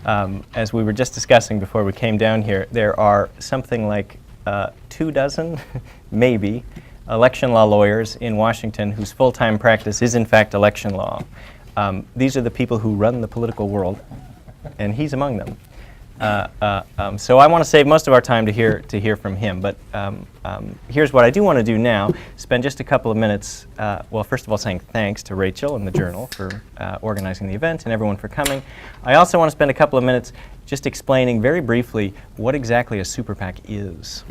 As we were just discussing before we came down here, there are something like 24, maybe, election law lawyers in Washington whose full-time practice is in fact election law. These are the people who run the political world, and he's among them. So I want to save most of our time to hear from him, but here's what I do want to do now, spend just a couple of minutes, well, first of all, saying thanks to Rachel and the Journal for organizing the event and everyone for coming. I also want to spend a couple of minutes just explaining very briefly what exactly a super PAC is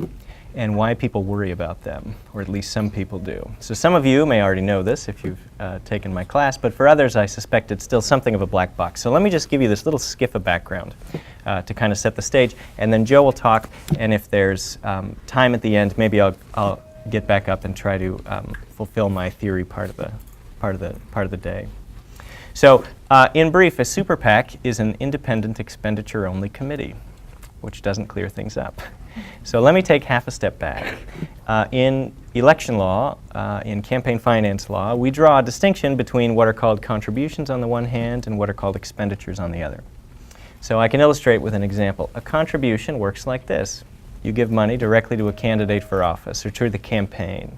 and why people worry about them, or at least some people do. So some of you may already know this if you've taken my class, but for others I suspect it's still something of a black box. So let me just give you this little skiff of background to kind of set the stage, and then Joe will talk, and if there's time at the end, maybe I'll get back up and try to fulfill my theory part of the day. So in brief, a super PAC is an independent expenditure-only committee, which doesn't clear things up. So let me take half a step back. In election law, in campaign finance law, we draw a distinction between what are called contributions on the one hand and what are called expenditures on the other. So I can illustrate with an example. A contribution works like this. You give money directly to a candidate for office or to the campaign.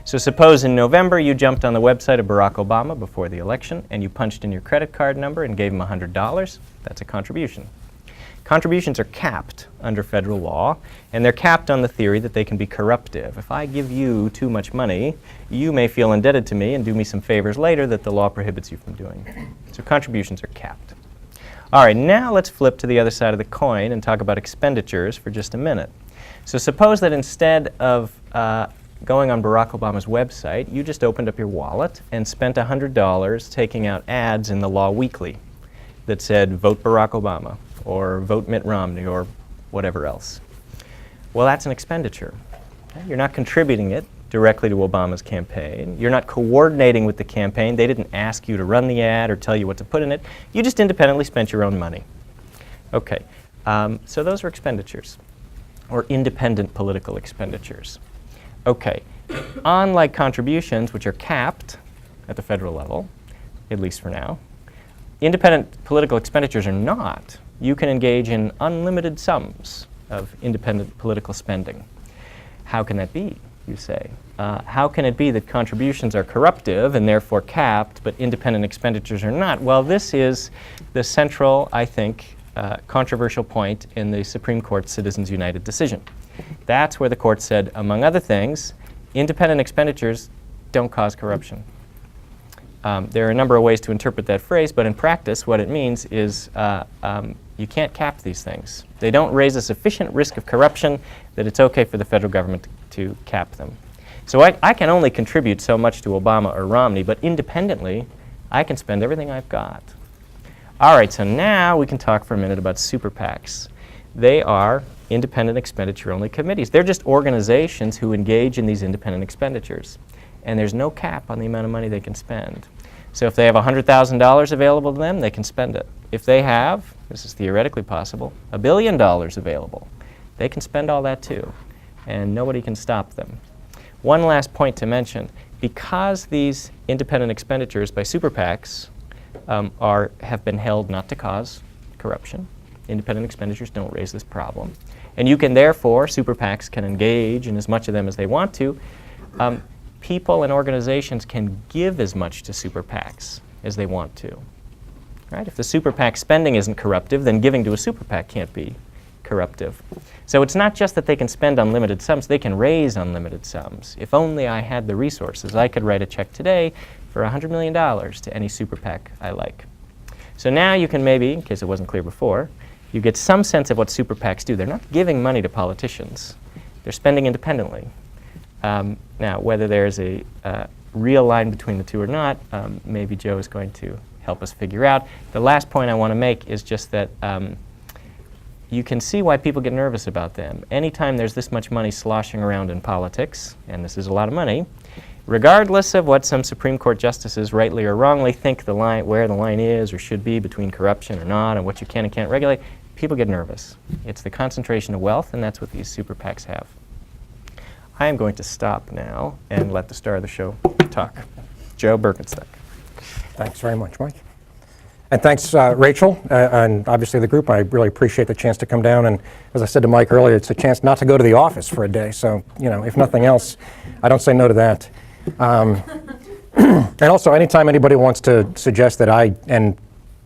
So suppose in November you jumped on the website of Barack Obama before the election and you punched in your credit card number and gave him $100. That's a contribution. Contributions are capped under federal law, and they're capped on the theory that they can be corruptive. If I give you too much money, you may feel indebted to me and do me some favors later that the law prohibits you from doing. So contributions are capped. All right, now let's flip to the other side of the coin and talk about expenditures for just a minute. So suppose that instead of going on Barack Obama's website, you just opened up your wallet and spent $100 taking out ads in the Law Weekly that said, vote Barack Obama, or vote Mitt Romney, or whatever else. Well, that's an expenditure. Okay? You're not contributing it directly to Obama's campaign. You're not coordinating with the campaign. They didn't ask you to run the ad or tell you what to put in it. You just independently spent your own money. Okay, so those are expenditures, or independent political expenditures. Okay, unlike contributions, which are capped at the federal level, at least for now, independent political expenditures are not. You can engage in unlimited sums of independent political spending. How can that be, you say? How can it be that contributions are corruptive and therefore capped, but independent expenditures are not? Well, this is the central, I think, controversial point in the Supreme Court's Citizens United decision. That's where the court said, among other things, independent expenditures don't cause corruption. There are a number of ways to interpret that phrase, but in practice what it means is you can't cap these things. They don't raise a sufficient risk of corruption that it's okay for the federal government to cap them. So I can only contribute so much to Obama or Romney, but independently I can spend everything I've got. All right, so now we can talk for a minute about super PACs. They are independent expenditure-only committees. They're just organizations who engage in these independent expenditures. And there's no cap on the amount of money they can spend. So if they have $100,000 available to them, they can spend it. If they have, this is theoretically possible, $1 billion available, they can spend all that too. And nobody can stop them. One last point to mention, because these independent expenditures by super PACs have been held not to cause corruption, independent expenditures don't raise this problem. And you can therefore, super PACs can engage in as much of them as they want to. People and organizations can give as much to super PACs as they want to. Right? If the super PAC spending isn't corruptive, then giving to a super PAC can't be corruptive. So it's not just that they can spend unlimited sums, they can raise unlimited sums. If only I had the resources, I could write a check today for $100 million to any super PAC I like. So now you can maybe, in case it wasn't clear before, you get some sense of what super PACs do. They're not giving money to politicians. They're spending independently. Now, whether there's a real line between the two or not, maybe Joe is going to help us figure out. The last point I want to make is just that you can see why people get nervous about them. Anytime there's this much money sloshing around in politics, and this is a lot of money, regardless of what some Supreme Court justices rightly or wrongly think the line, where the line is or should be between corruption or not and what you can and can't regulate, people get nervous. It's the concentration of wealth, and that's what these super PACs have. I am going to stop now and let the star of the show talk. Joe Birkenstock. Thanks very much, Mike. And thanks, Rachel, and obviously the group. I really appreciate the chance to come down. And as I said to Mike earlier, it's a chance not to go to the office for a day. So, you know, if nothing else, I don't say no to that. And also, anytime anybody wants to suggest that I and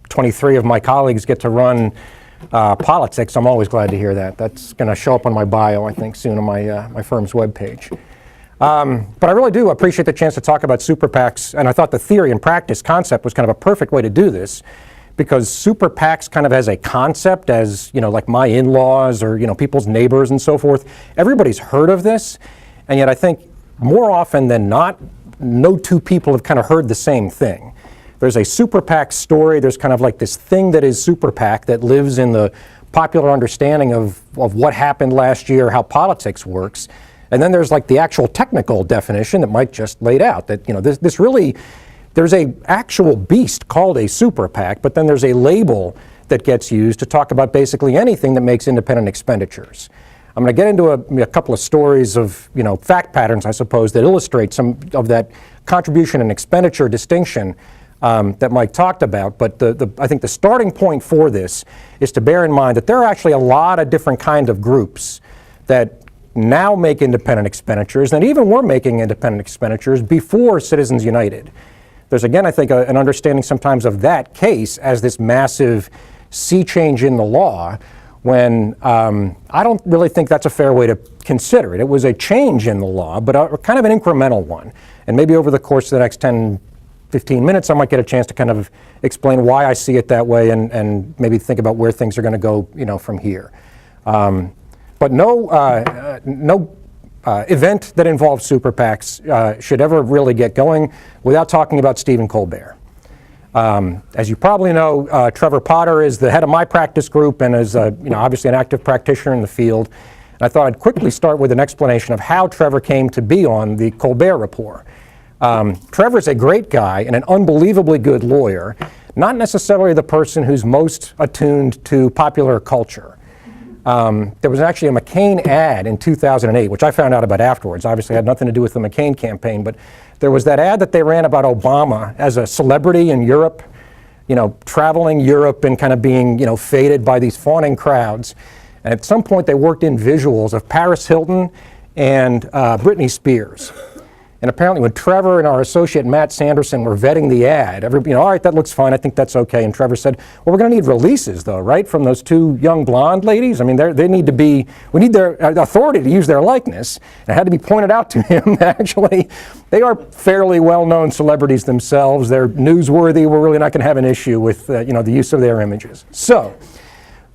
23 of my colleagues get to run politics, I'm always glad to hear that. That's going to show up on my bio, I think, soon on my firm's webpage. But I really do appreciate the chance to talk about super PACs, and I thought the theory and practice concept was kind of a perfect way to do this, because super PACs kind of as a concept, as, you know, like my in-laws or, you know, people's neighbors and so forth, everybody's heard of this, and yet I think more often than not, no two people have kind of heard the same thing. There's a super PAC story, there's kind of like this thing that is super PAC that lives in the popular understanding of what happened last year, how politics works. And then there's like the actual technical definition that Mike just laid out, that, you know, this really, there's a actual beast called a super PAC, but then there's a label that gets used to talk about basically anything that makes independent expenditures. I'm going to get into a couple of stories of, you know, fact patterns, I suppose, that illustrate some of that contribution and expenditure distinction that Mike talked about. But I think the starting point for this is to bear in mind that there are actually a lot of different kinds of groups that now make independent expenditures, and even were making independent expenditures before Citizens United. There's, again, I think, an understanding sometimes of that case as this massive sea change in the law, when I don't really think that's a fair way to consider it. It was a change in the law, but kind of an incremental one. And maybe over the course of the next 10, 15 minutes, I might get a chance to kind of explain why I see it that way, and maybe think about where things are going to go, you know, from here. But no event that involves super PACs should ever really get going without talking about Stephen Colbert. As you probably know, Trevor Potter is the head of my practice group and is, you know, obviously an active practitioner in the field. And I thought I'd quickly start with an explanation of how Trevor came to be on the Colbert Report. Trevor's a great guy and an unbelievably good lawyer, not necessarily the person who's most attuned to popular culture. There was actually a McCain ad in 2008, which I found out about afterwards. Obviously, it had nothing to do with the McCain campaign, but there was that ad that they ran about Obama as a celebrity in Europe, you know, traveling Europe and kind of being, you know, faded by these fawning crowds. And at some point, they worked in visuals of Paris Hilton and Britney Spears. And apparently when Trevor and our associate Matt Sanderson were vetting the ad, everybody, you know, all right, that looks fine, I think that's okay. And Trevor said, well, we're going to need releases though, right, from those two young blonde ladies. I mean, they need to be, we need their authority to use their likeness. And it had to be pointed out to him that actually they are fairly well-known celebrities themselves. They're newsworthy. We're really not going to have an issue with, you know, the use of their images. So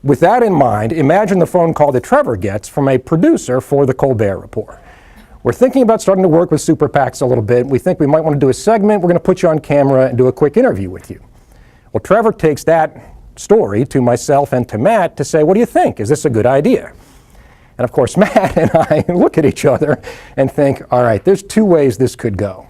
with that in mind, imagine the phone call that Trevor gets from a producer for the Colbert Report. We're thinking about starting to work with super PACs a little bit. We think we might want to do a segment. We're going to put you on camera and do a quick interview with you. Well, Trevor takes that story to myself and to Matt to say, what do you think? Is this a good idea? And of course, Matt and I look at each other and think, all right, there's two ways this could go.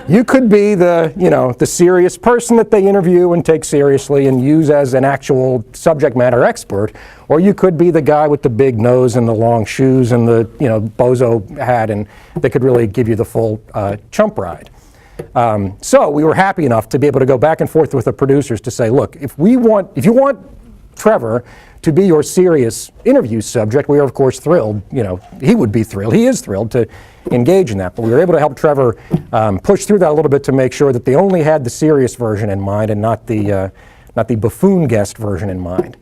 You could be the, you know, the serious person that they interview and take seriously and use as an actual subject matter expert, or you could be the guy with the big nose and the long shoes and the, you know, bozo hat, and they could really give you the full chump ride. So we were happy enough to be able to go back and forth with the producers to say, look, if you want Trevor to be your serious interview subject, we are of course thrilled, you know, he would be thrilled, he is thrilled to engage in that, but we were able to help Trevor push through that a little bit to make sure that they only had the serious version in mind and not the buffoon guest version in mind.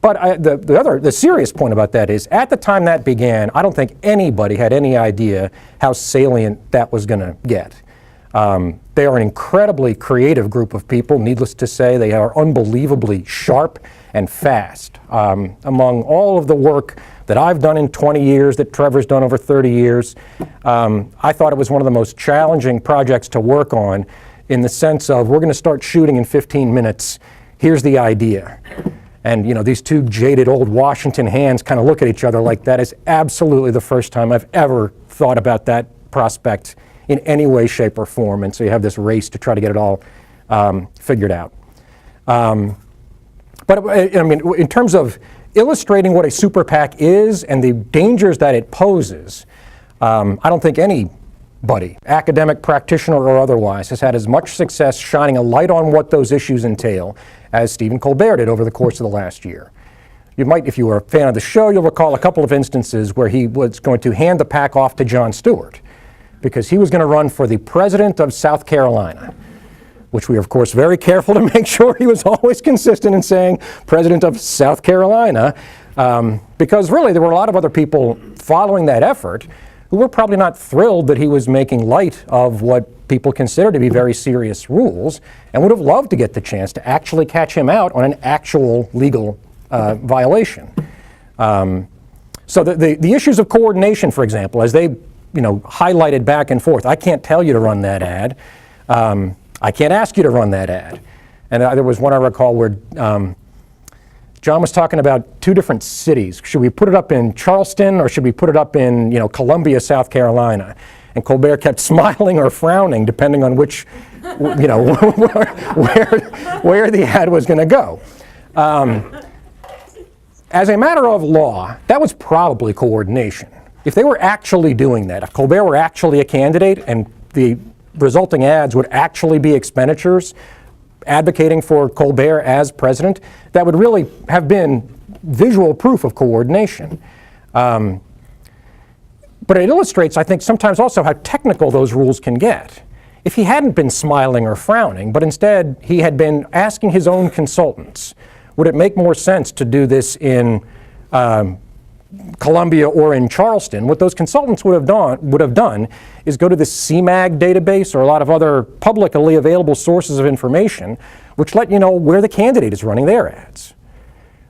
But the serious point about that is, at the time that began, I don't think anybody had any idea how salient that was going to get. They are an incredibly creative group of people, needless to say. They are unbelievably sharp and fast. Among all of the work that I've done in 20 years, that Trevor's done over 30 years, I thought it was one of the most challenging projects to work on, in the sense of, we're going to start shooting in 15 minutes. Here's the idea. And, you know, these two jaded old Washington hands kind of look at each other like that is absolutely the first time I've ever thought about that prospect in any way, shape, or form. And so you have this race to try to get it all figured out. But I mean, in terms of illustrating what a super PAC is and the dangers that it poses, I don't think any Nobody, academic practitioner or otherwise, has had as much success shining a light on what those issues entail as Stephen Colbert did over the course of the last year. You might, if you were a fan of the show, you'll recall a couple of instances where he was going to hand the PAC off to Jon Stewart because he was going to run for the president of South Carolina, which we are, of course, very careful to make sure he was always consistent in saying president of South Carolina, because really there were a lot of other people following that effort who were probably not thrilled that he was making light of what people consider to be very serious rules and would have loved to get the chance to actually catch him out on an actual legal violation. So the issues of coordination, for example, as they highlighted back and forth, I can't tell you to run that ad. I can't ask you to run that ad. And there was one I recall where John was talking about two different cities. Should we put it up in Charleston or should we put it up in Columbia, South Carolina? And Colbert kept smiling or frowning depending on which, where the ad was going to go. As a matter of law, that was probably coordination. If they were actually doing that, if Colbert were actually a candidate and the resulting ads would actually be expenditures advocating for Colbert as president, that would really have been visual proof of coordination. But it illustrates, I think, sometimes also how technical those rules can get. If he hadn't been smiling or frowning, but instead he had been asking his own consultants, would it make more sense to do this in Columbia or in Charleston? What those consultants would have done is go to the CMAG database or a lot of other publicly available sources of information which let you know where the candidate is running their ads.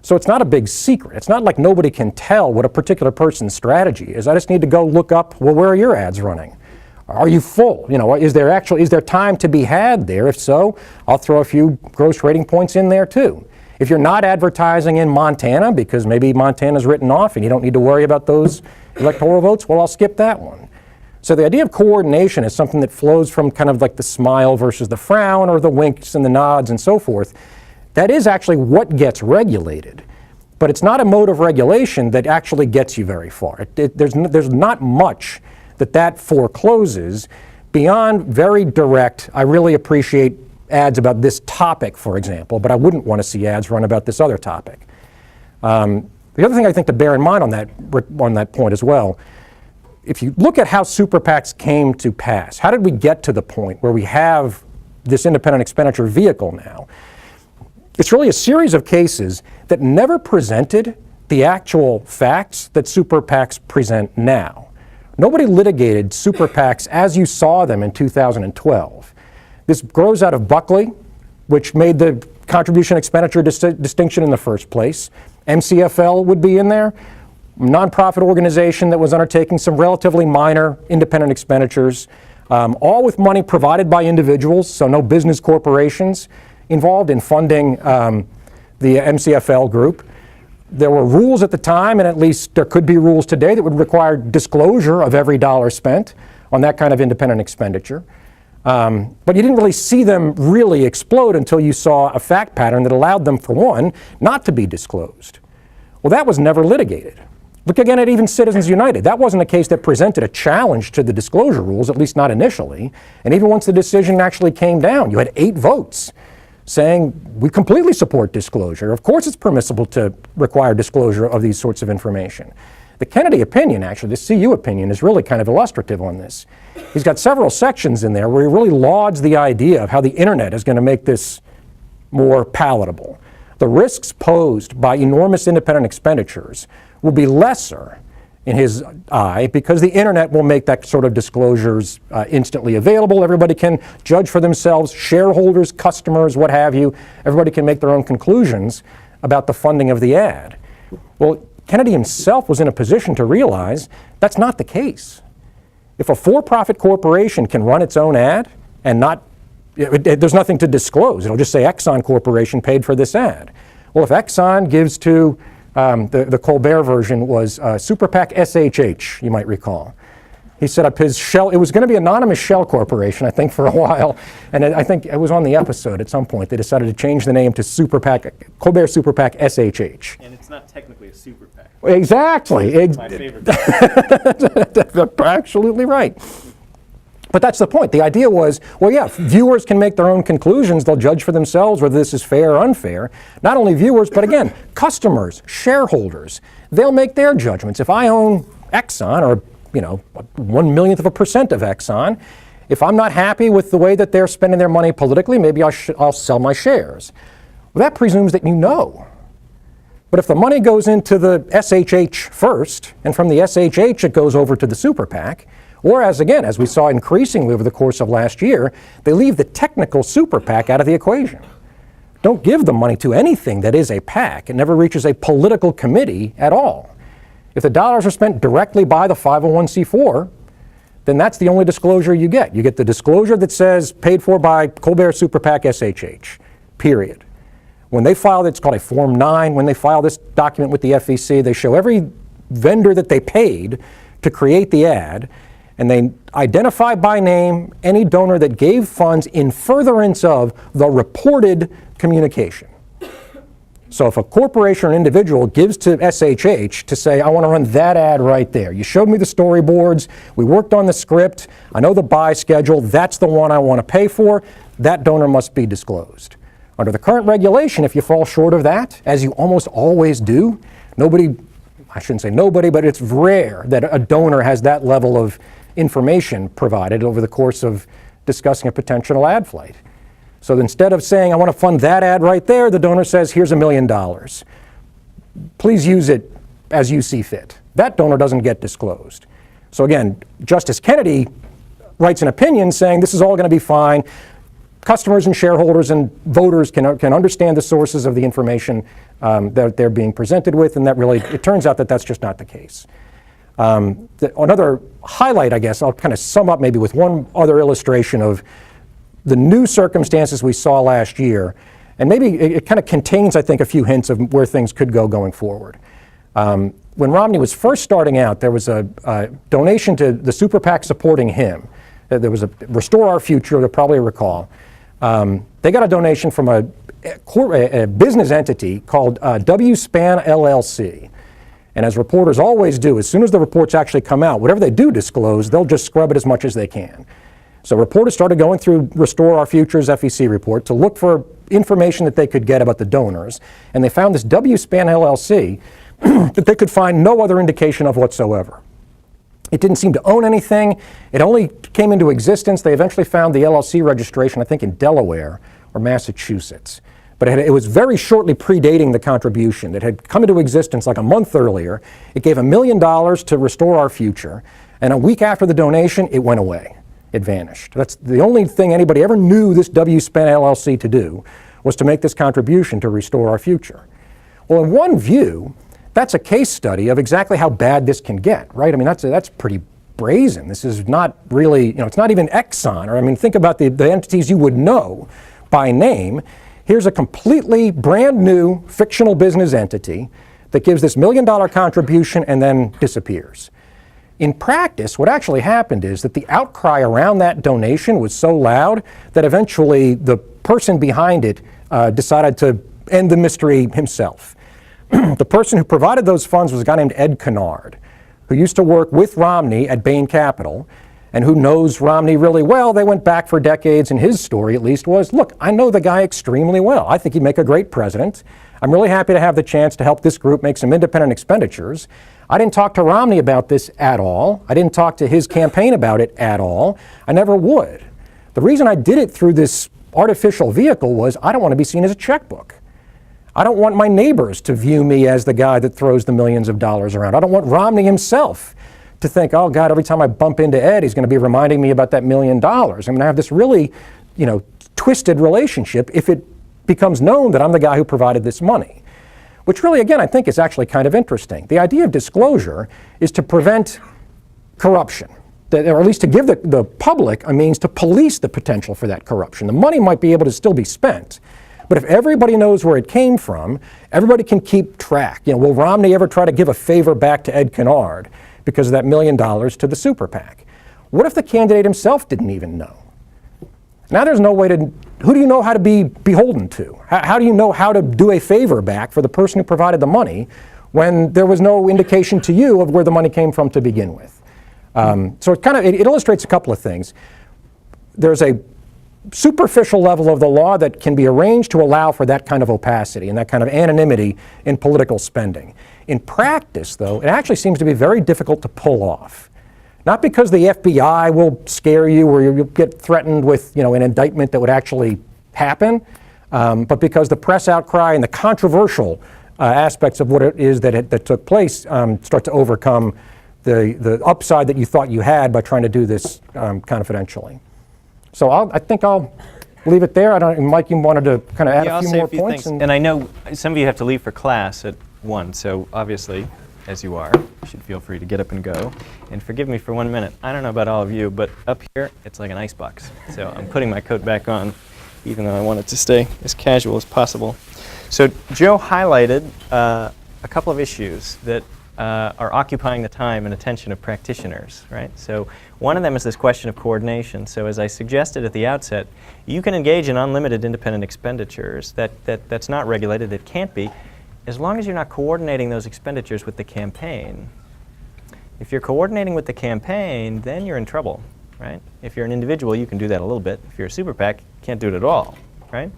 So it's not a big secret. It's not like nobody can tell what a particular person's strategy is. I just need to go look up, well, where are your ads running? Are you full? Is there time to be had there? If so, I'll throw a few gross rating points in there too. If you're not advertising in Montana because maybe Montana's written off and you don't need to worry about those electoral votes, well, I'll skip that one. So the idea of coordination is something that flows from kind of like the smile versus the frown or the winks and the nods and so forth. That is actually what gets regulated. But it's not a mode of regulation that actually gets you very far. There's not much that forecloses beyond very direct, I really appreciate ads about this topic, for example, but I wouldn't want to see ads run about this other topic. The other thing I think to bear in mind on that point as well, if you look at how super PACs came to pass, how did we get to the point where we have this independent expenditure vehicle now? It's really a series of cases that never presented the actual facts that super PACs present now. Nobody litigated super PACs as you saw them in 2012. This grows out of Buckley, which made the contribution expenditure distinction in the first place. MCFL would be in there, nonprofit organization that was undertaking some relatively minor independent expenditures, all with money provided by individuals, so no business corporations involved in funding the MCFL group. There were rules at the time, and at least there could be rules today that would require disclosure of every dollar spent on that kind of independent expenditure. But you didn't really see them really explode until you saw a fact pattern that allowed them, for one, not to be disclosed. Well, that was never litigated. Look again at even Citizens United. That wasn't a case that presented a challenge to the disclosure rules, at least not initially. And even once the decision actually came down, you had 8 votes saying, we completely support disclosure. Of course it's permissible to require disclosure of these sorts of information. The Kennedy opinion, actually, the CU opinion, is really kind of illustrative on this. He's got several sections in there where he really lauds the idea of how the internet is going to make this more palatable. The risks posed by enormous independent expenditures will be lesser in his eye because the internet will make that sort of disclosures instantly available. Everybody can judge for themselves, shareholders, customers, what have you. Everybody can make their own conclusions about the funding of the ad. Well, Kennedy himself was in a position to realize that's not the case. If a for-profit corporation can run its own ad and there's nothing to disclose. It'll just say Exxon Corporation paid for this ad. Well, if Exxon gives to, the Colbert version was Super PAC SHH, you might recall. He set up his shell. It was going to be Anonymous Shell Corporation, I think, for a while. And I think it was on the episode at some point. They decided to change the name to Super PAC, Colbert Super PAC SHH. And it's not technically a super PAC. Exactly. It's my favorite. Absolutely right. But that's the point. The idea was, well, yeah, viewers can make their own conclusions. They'll judge for themselves whether this is fair or unfair. Not only viewers, but again, customers, shareholders, they'll make their judgments. If I own Exxon, or 1/1,000,000th of a percent of Exxon, if I'm not happy with the way that they're spending their money politically, maybe I'll sell my shares. Well, that presumes that you know. But if the money goes into the SHH first, and from the SHH it goes over to the Super PAC, or as we saw increasingly over the course of last year, they leave the technical Super PAC out of the equation. Don't give the money to anything that is a PAC. It never reaches a political committee at all. If the dollars are spent directly by the 501c4, then that's the only disclosure you get. You get the disclosure that says paid for by Colbert Super PAC SHH, period. When they file, it's called a Form 9. When they file this document with the FEC, they show every vendor that they paid to create the ad, and they identify by name any donor that gave funds in furtherance of the reported communication. So if a corporation or individual gives to SHH to say, I want to run that ad right there. You showed me the storyboards. We worked on the script. I know the buy schedule. That's the one I want to pay for. That donor must be disclosed. Under the current regulation, if you fall short of that, as you almost always do, I shouldn't say nobody, but it's rare that a donor has that level of information provided over the course of discussing a potential ad flight. So instead of saying, I want to fund that ad right there, the donor says, here's $1 million. Please use it as you see fit. That donor doesn't get disclosed. So again, Justice Kennedy writes an opinion saying this is all going to be fine. Customers and shareholders and voters can understand the sources of the information that they're being presented with, and that really, it turns out that that's just not the case. Another highlight, I guess, I'll kind of sum up maybe with one other illustration of the new circumstances we saw last year, and maybe it kind of contains, I think, a few hints of where things could go going forward. When Romney was first starting out, there was a donation to the Super PAC supporting him. There was a Restore Our Future, you'll probably recall. They got a donation from a business entity called WSPAN LLC. And as reporters always do, as soon as the reports actually come out, whatever they do disclose, they'll just scrub it as much as they can. So reporters started going through Restore Our Future's FEC report to look for information that they could get about the donors. And they found this WSPAN LLC that they could find no other indication of whatsoever. It didn't seem to own anything. It only came into existence. They eventually found the LLC registration, I think, in Delaware or Massachusetts. But it was very shortly predating the contribution. It had come into existence like a month earlier. It gave $1 million to Restore Our Future. And a week after the donation, it went away. It vanished. That's the only thing anybody ever knew this WSPAN LLC to do, was to make this contribution to Restore Our Future. Well, in one view, that's a case study of exactly how bad this can get, right? I mean, that's pretty brazen. This is not really, it's not even Exxon. Or, I mean, think about the entities you would know by name. Here's a completely brand new fictional business entity that gives this $1 million contribution and then disappears. In practice, what actually happened is that the outcry around that donation was so loud that eventually the person behind it decided to end the mystery himself. The person who provided those funds was a guy named Ed Kennard, who used to work with Romney at Bain Capital, and who knows Romney really well. They went back for decades, and his story at least was, look, I know the guy extremely well. I think he'd make a great president. I'm really happy to have the chance to help this group make some independent expenditures. I didn't talk to Romney about this at all. I didn't talk to his campaign about it at all. I never would. The reason I did it through this artificial vehicle was I don't want to be seen as a checkbook. I don't want my neighbors to view me as the guy that throws the millions of dollars around. I don't want Romney himself to think, oh God, every time I bump into Ed, he's going to be reminding me about that $1 million. I'm going to have this really, twisted relationship if it becomes known that I'm the guy who provided this money. Which really, again, I think is actually kind of interesting. The idea of disclosure is to prevent corruption, or at least to give the public a means to police the potential for that corruption. The money might be able to still be spent, but if everybody knows where it came from, everybody can keep track. Will Romney ever try to give a favor back to Ed Kennard because of that $1 million to the Super PAC? What if the candidate himself didn't even know? Now there's no way to, who do you know how to be beholden to? How do you know how to do a favor back for the person who provided the money when there was no indication to you of where the money came from to begin with? So it illustrates a couple of things. There's a superficial level of the law that can be arranged to allow for that kind of opacity and that kind of anonymity in political spending. In practice, though, it actually seems to be very difficult to pull off. Not because the FBI will scare you or you'll get threatened with, an indictment that would actually happen, but because the press outcry and the controversial aspects of what it is that took place start to overcome the upside that you thought you had by trying to do this confidentially. So I think I'll leave it there. Mike, you wanted to kind of add a few more points? And I know some of you have to leave for class at 1, so obviously, as you are, you should feel free to get up and go. And forgive me for 1 minute. I don't know about all of you, but up here, it's like an icebox. So I'm putting my coat back on, even though I want it to stay as casual as possible. So Joe highlighted a couple of issues that are occupying the time and attention of practitioners, right? So one of them is this question of coordination. So as I suggested at the outset, you can engage in unlimited independent expenditures. That's not regulated. It can't be, as long as you're not coordinating those expenditures with the campaign. If you're coordinating with the campaign, then you're in trouble, right? If you're an individual, you can do that a little bit. If you're a super PAC, you can't do it at all, right?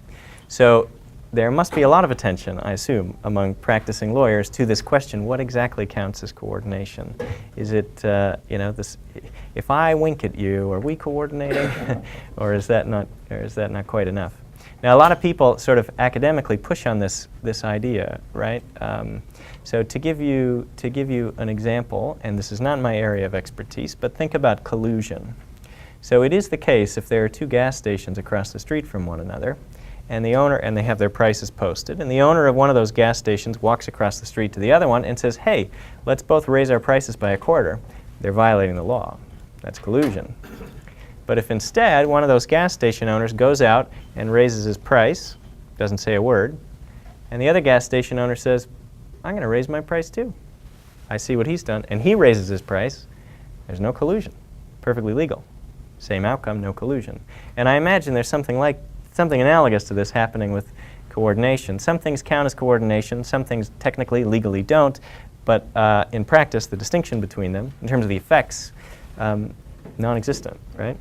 So there must be a lot of attention, I assume, among practicing lawyers to this question: what exactly counts as coordination? Is it, this? If I wink at you, are we coordinating, or is that not quite enough? Now, a lot of people sort of academically push on this idea, right? So to give you an example, and this is not my area of expertise, but think about collusion. So it is the case if there are 2 gas stations across the street from one another, and they have their prices posted, and the owner of one of those gas stations walks across the street to the other one and says, "Hey, let's both raise our prices by a quarter." They're violating the law. That's collusion. But if instead one of those gas station owners goes out and raises his price, doesn't say a word, and the other gas station owner says, "I'm going to raise my price too. I see what he's done," and he raises his price, there's no collusion. Perfectly legal. Same outcome, no collusion. And I imagine there's something analogous to this happening with coordination. Some things count as coordination, some things technically, legally don't, but in practice, the distinction between them, in terms of the effects, non-existent, right?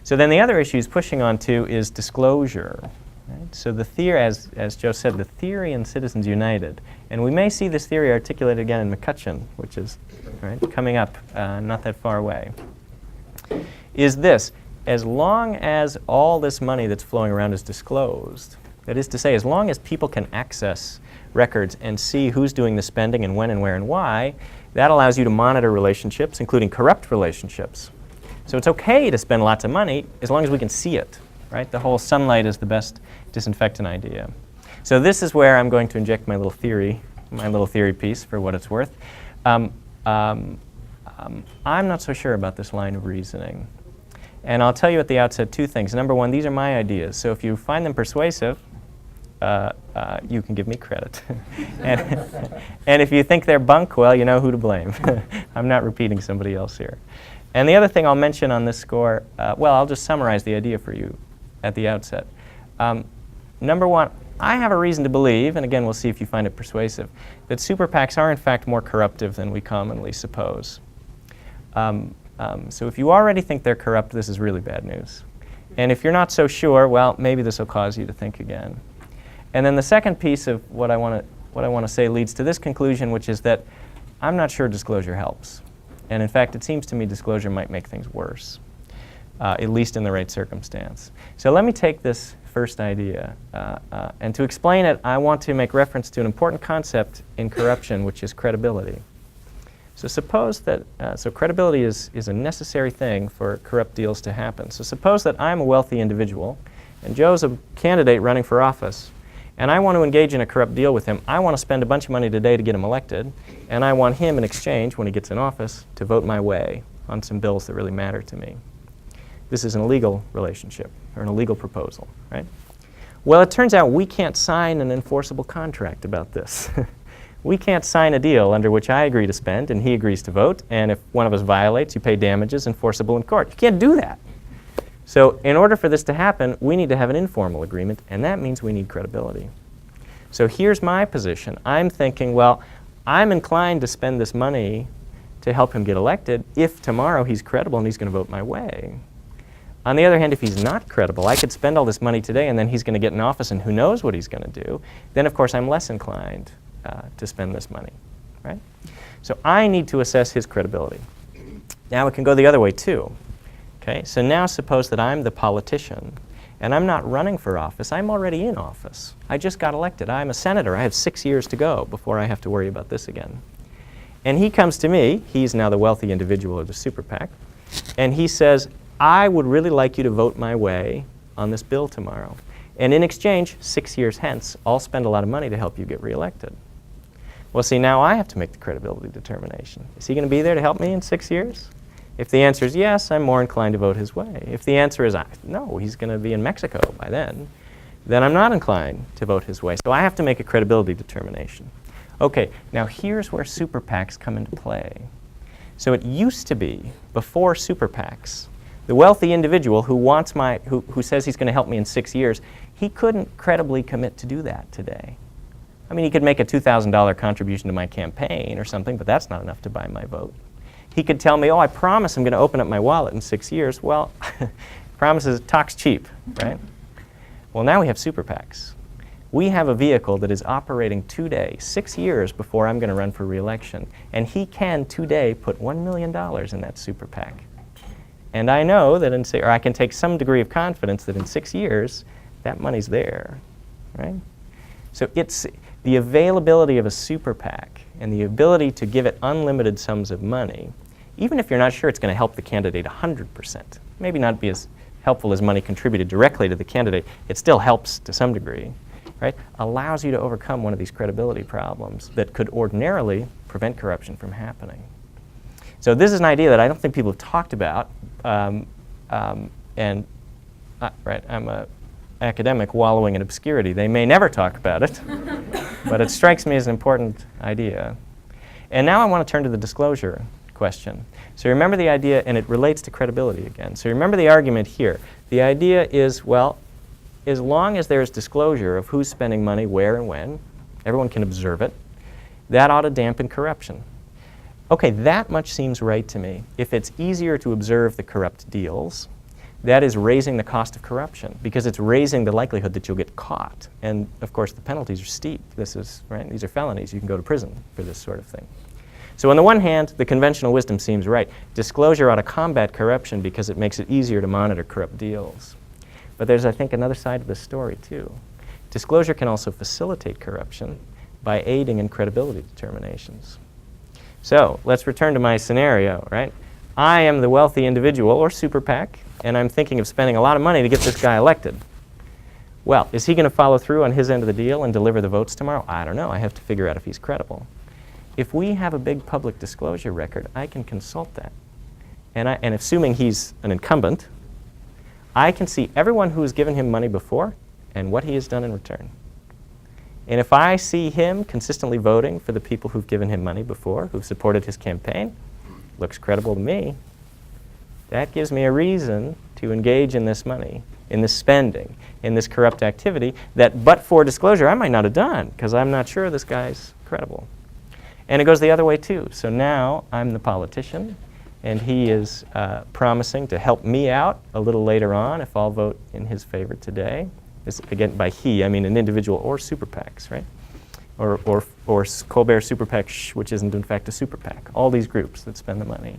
So then the other issue he's pushing on to is disclosure. Right? So the theory, as Joe said, the theory in Citizens United, and we may see this theory articulated again in McCutcheon, which is coming up not that far away, is this: as long as all this money that's flowing around is disclosed, that is to say, as long as people can access records and see who's doing the spending and when and where and why, that allows you to monitor relationships, including corrupt relationships. So it's okay to spend lots of money as long as we can see it, right? The whole sunlight is the best disinfectant idea. So this is where I'm going to inject my little theory piece for what it's worth. I'm not so sure about this line of reasoning. And I'll tell you at the outset 2 things. Number 1, these are my ideas. So if you find them persuasive, you can give me credit. and if you think they're bunk, well, you know who to blame. I'm not repeating somebody else here. And the other thing I'll mention on this score, I'll just summarize the idea for you at the outset. Number 1, I have a reason to believe, and again, we'll see if you find it persuasive, that super PACs are in fact more corruptive than we commonly suppose. So if you already think they're corrupt, this is really bad news. And if you're not so sure, well, maybe this will cause you to think again. And then the second piece of what I want to say leads to this conclusion, which is that I'm not sure disclosure helps. And in fact, it seems to me disclosure might make things worse, at least in the right circumstance. So let me take this first idea. And to explain it, I want to make reference to an important concept in corruption, which is credibility. So suppose that, credibility is a necessary thing for corrupt deals to happen. So suppose that I'm a wealthy individual, and Joe's a candidate running for office, and I want to engage in a corrupt deal with him. I want to spend a bunch of money today to get him elected, and I want him in exchange, when he gets in office, to vote my way on some bills that really matter to me. This is an illegal relationship, or an illegal proposal, right? Well, it turns out we can't sign an enforceable contract about this. We can't sign a deal under which I agree to spend and he agrees to vote, and if one of us violates, you pay damages enforceable in court. You can't do that. So in order for this to happen, we need to have an informal agreement, and that means we need credibility. So here's my position. I'm thinking, well, I'm inclined to spend this money to help him get elected if tomorrow he's credible and he's going to vote my way. On the other hand, if he's not credible, I could spend all this money today and then he's going to get in office and who knows what he's going to do, then of course I'm less inclined to spend this money, right? So I need to assess his credibility. Now it can go the other way too. Okay, so now suppose that I'm the politician and I'm not running for office, I'm already in office. I just got elected, I'm a senator, I have 6 years to go before I have to worry about this again. And he comes to me, he's now the wealthy individual of the Super PAC, and he says, I would really like you to vote my way on this bill tomorrow. And in exchange, 6 years hence, I'll spend a lot of money to help you get reelected. Well, see, now I have to make the credibility determination. Is he going to be there to help me in 6 years? If the answer is yes, I'm more inclined to vote his way. If the answer is no, he's going to be in Mexico by then I'm not inclined to vote his way. So I have to make a credibility determination. Okay, now here's where Super PACs come into play. So it used to be, before Super PACs, the wealthy individual who says he's going to help me in 6 years, he couldn't credibly commit to do that today. I mean, he could make a $2,000 contribution to my campaign or something, but that's not enough to buy my vote. He could tell me, oh, I promise I'm going to open up my wallet in 6 years. Well, promises, talk's cheap, right? Well, now we have Super PACs. We have a vehicle that is operating today, 6 years before I'm going to run for re-election, and he can today put $1 million in that Super PAC. And I know that or I can take some degree of confidence that in 6 years, that money's there, right? So it's the availability of a Super PAC and the ability to give it unlimited sums of money, even if you're not sure it's going to help the candidate 100%, maybe not be as helpful as money contributed directly to the candidate, it still helps to some degree, right? Allows you to overcome one of these credibility problems that could ordinarily prevent corruption from happening. So this is an idea that I don't think people have talked about, right, I'm an academic wallowing in obscurity. They may never talk about it, but it strikes me as an important idea. And now I want to turn to the disclosure question. So remember the idea, and it relates to credibility again. So remember the argument here. The idea is, well, as long as there's disclosure of who's spending money, where and when, everyone can observe it, that ought to dampen corruption. Okay, that much seems right to me. If it's easier to observe the corrupt deals, that is raising the cost of corruption because it's raising the likelihood that you'll get caught. And of course, the penalties are steep. These are felonies. You can go to prison for this sort of thing. So on the one hand, the conventional wisdom seems right. Disclosure ought to combat corruption because it makes it easier to monitor corrupt deals. But there's, I think, another side of the story, too. Disclosure can also facilitate corruption by aiding in credibility determinations. So let's return to my scenario, right? I am the wealthy individual, or Super PAC, and I'm thinking of spending a lot of money to get this guy elected. Well, is he going to follow through on his end of the deal and deliver the votes tomorrow? I don't know. I have to figure out if he's credible. If we have a big public disclosure record, I can consult that. And assuming he's an incumbent, I can see everyone who has given him money before and what he has done in return. And if I see him consistently voting for the people who've given him money before, who've supported his campaign, looks credible to me, that gives me a reason to engage in this money, in this spending, in this corrupt activity that but for disclosure I might not have done because I'm not sure this guy's credible. And it goes the other way too. So now I'm the politician and he is promising to help me out a little later on if I'll vote in his favor today. This, again, by he, I mean an individual or Super PACs, right? Or Colbert Super PAC, which isn't in fact a Super PAC. All these groups that spend the money.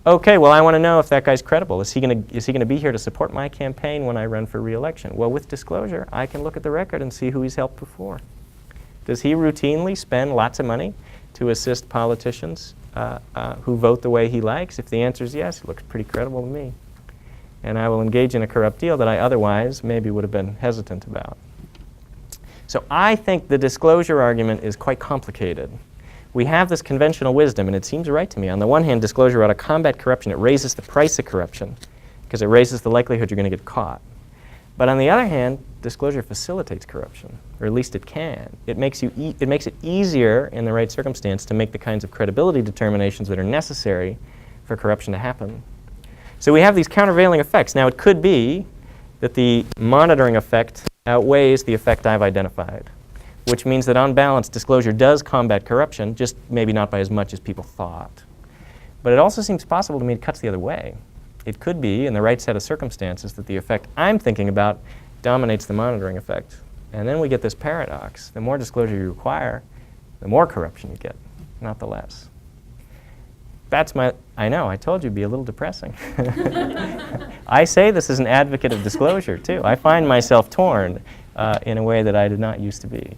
Okay, well, I want to know if that guy's credible. Is he going to be here to support my campaign when I run for re-election? Well, with disclosure, I can look at the record and see who he's helped before. Does he routinely spend lots of money to assist politicians who vote the way he likes? If the answer is yes, it looks pretty credible to me. And I will engage in a corrupt deal that I otherwise maybe would have been hesitant about. So I think the disclosure argument is quite complicated. We have this conventional wisdom, and it seems right to me. On the one hand, disclosure ought to combat corruption. It raises the price of corruption because it raises the likelihood you're going to get caught. But on the other hand, disclosure facilitates corruption, or at least it can. It makes it easier in the right circumstance to make the kinds of credibility determinations that are necessary for corruption to happen. So we have these countervailing effects. Now, it could be that the monitoring effect outweighs the effect I've identified, which means that on balance, disclosure does combat corruption, just maybe not by as much as people thought. But it also seems possible to me it cuts the other way. It could be, in the right set of circumstances, that the effect I'm thinking about dominates the monitoring effect. And then we get this paradox. The more disclosure you require, the more corruption you get, not the less. That's my, I know, I told you it'd be a little depressing. I say this as an advocate of disclosure, too. I find myself torn in a way that I did not used to be.